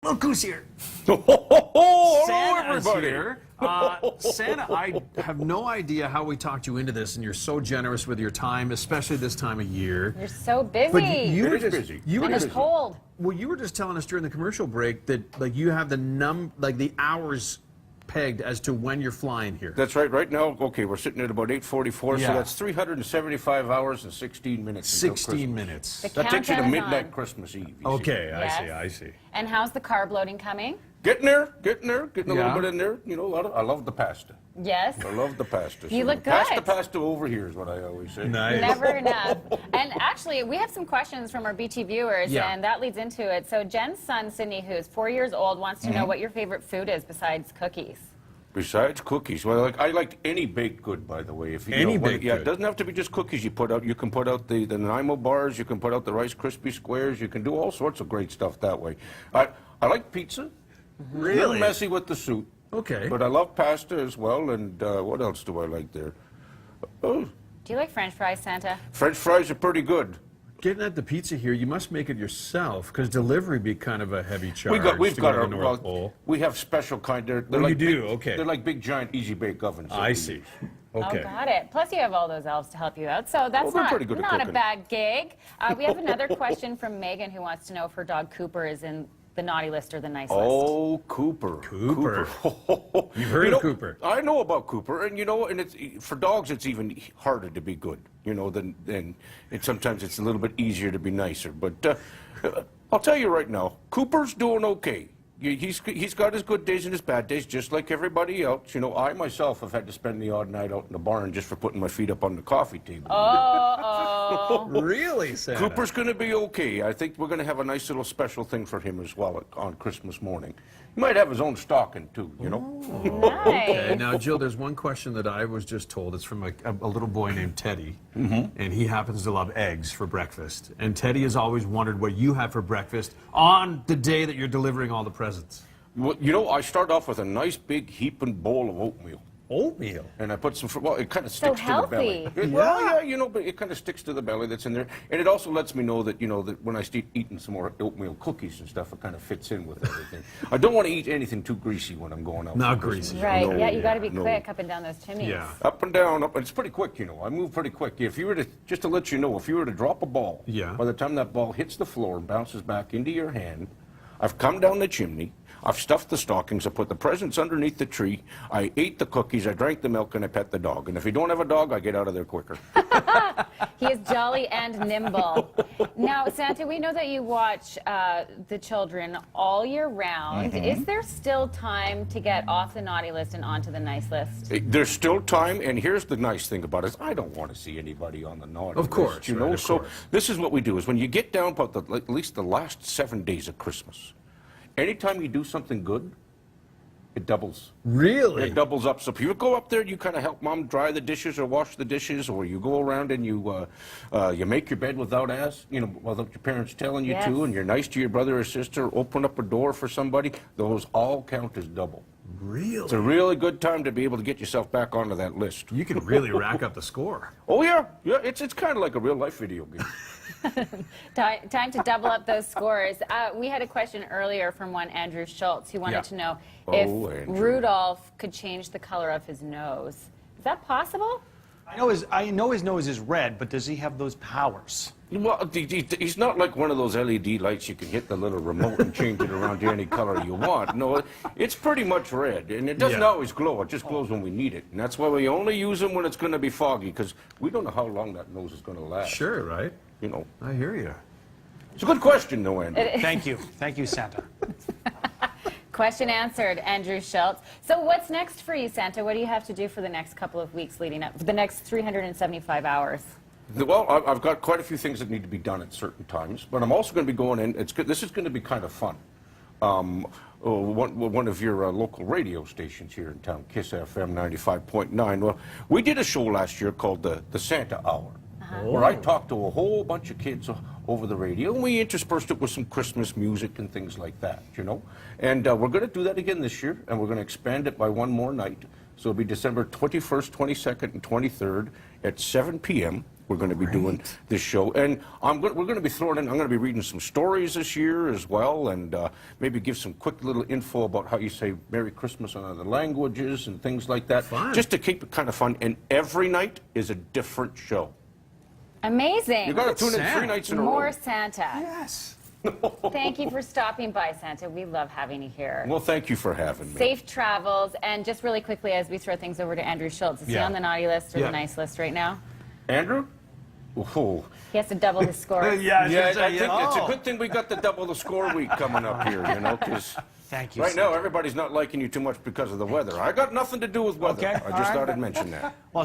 Look who's here. Hello, Santa's everybody. here. Santa, I have no idea how we talked you into this, and you're so generous with your time, especially this time of year. You're so busy. But you It were is just busy. you were and it's just cold. well, you were just telling us during the commercial break that like you have the hours pegged as to when you're flying here. That's right. Right now, okay, we're sitting at about 8:44, Yeah. so that's 375 hours and 16 minutes. until 16 Christmas. minutes. The That takes you to countdown is midnight on. Christmas Eve. you see. Okay, Yes. I see. And how's the carb loading coming? Getting a little Yeah. bit in there. You know, I love the pasta. Yes. I love the pasta. You look Pasta, good. pasta over here is what I always say. Nice. Never enough. And actually, we have some questions from our BT viewers, Yeah. and that leads into it. So Jen's son, Sydney, who's 4 years old, wants to know Mm-hmm. what your favorite food is besides cookies. Besides cookies, well, I like any baked good, by the way. If you Any know, baked yeah, good. it doesn't have to be just cookies. You can put out the Nanaimo bars. You can put out the Rice Krispie squares. You can do all sorts of great stuff that way. I like pizza. A little Really? messy with the soup. Okay. But I love pasta as well. And what else do I like there? Oh, Do you like French fries, Santa? French fries are pretty good. Getting at the pizza here, you must make it yourself because delivery be kind of a heavy charge. We've to got go to our the North Pole. well, we have special kind. They're Oh, like you do? big, Okay. They're like big giant easy bake ovens. that I we see. use. Okay. Oh, got it. Plus, you have all those elves to help you out, so that's they're pretty good at not a cooking. bad gig. We have another question from Megan, who wants to know if her dog Cooper is in the naughty list or the nice list. Oh, Cooper. Cooper. You've heard You of know, Cooper. I know about Cooper, and and it's for dogs. It's even harder to be good, than and sometimes it's a little bit easier to be nicer. But I'll tell you right now, Cooper's doing okay. He's got his good days and his bad days, just like everybody else. I myself have had to spend the odd night out in the barn just for putting my feet up on the coffee table. Oh, Really, Santa? Cooper's going to be okay. I think we're going to have a nice little special thing for him as well on Christmas morning. He might have his own stocking too, nice. Okay, now, Jill, there's one question that I was just told. It's from a little boy named Teddy, and he happens to love eggs for breakfast. And Teddy has always wondered what you have for breakfast on the day that you're delivering all the presents. Well, I start off with a nice big heaping bowl of oatmeal. Oatmeal? And I put some, well, it kind of sticks to the belly. healthy. Well, yeah, but it kind of sticks to the belly that's in there. And it also lets me know that, that when I start eating some more oatmeal cookies and stuff, it kind of fits in with everything. I don't want to eat anything too greasy when I'm going out. Not for Christmas. greasy. Right, No, yeah, you got to be no. quick up and down those chimneys. Yeah. Up and down, up. It's pretty quick, I move pretty quick. If you were to, just to let you know, if you were to drop a ball, Yeah. by the time that ball hits the floor and bounces back into your hand, I've come down the chimney, I've stuffed the stockings, I put the presents underneath the tree, I ate the cookies, I drank the milk, and I pet the dog. And if you don't have a dog, I get out of there quicker. He is jolly and nimble. Now, Santa, we know that you watch the children all year round. Is there still time to get off the naughty list and onto the nice list? There's still time, and here's the nice thing about it, is I don't want to see anybody on the naughty Of course, list, right, of So course. this is what we do, is when you get down about at least the last 7 days of Christmas, anytime you do something good, it doubles. Really? It doubles up. So if you go up there, you kind of help mom dry the dishes or wash the dishes, or you go around and you make your bed without without your parents telling you Yes. to, and you're nice to your brother or sister, open up a door for somebody, those all count as double. It's Really? a really good time to be able to get yourself back onto that list. You can really rack up the score. Oh yeah, it's kind of like a real life video game. Time to double up those scores. We had a question earlier from one Andrew Schultz who wanted Yeah. to know Oh, if Andrew. Rudolph could change the color of his nose. Is that possible? I know his nose is red, but does he have those powers? Well, he's not like one of those LED lights you can hit the little remote and change it around to any color you want. No, it's pretty much red, and it doesn't Yeah. always glow. It just glows when we need it, and that's why we only use them when it's going to be foggy, because we don't know how long that nose is going to last. Sure, right? I hear you. It's a good question, though, Andy. Thank you, Santa. Question answered, Andrew Schultz. So what's next for you, Santa? What do you have to do for the next couple of weeks leading up, the next 375 hours? Well, I've got quite a few things that need to be done at certain times, but I'm also going to be going in. This is going to be kind of fun. One of your local radio stations here in town, Kiss FM 95.9. Well, we did a show last year called the Santa Hour, where I talked to a whole bunch of kids over the radio, and we interspersed it with some Christmas music and things like that, And we're going to do that again this year, and we're going to expand it by one more night. So it'll be December 21st, 22nd, and 23rd at 7 p.m. we're going to be doing this show. And we're going to be throwing in, I'm going to be reading some stories this year as well, and maybe give some quick little info about how you say Merry Christmas in other languages and things like that. Fun. Just to keep it kind of fun. And every night is a different show. Amazing. You got to tune in Santa. 3 nights in a row. More Santa. Yes. Thank you for stopping by, Santa. We love having you here. Well, thank you for having me. Safe travels. And just really quickly, as we throw things over to Andrew Schultz, is he Yeah. on the naughty list or Yeah. the nice list right now? Andrew? Oh. He has to double his score. Yeah, Yeah, I think it's a good thing we got the double the score week coming up here, you know, because Thank you. right now Santa. everybody's not liking you too much because of the weather. I got nothing to do with weather. Okay, I all just right. thought I'd mention that. Well,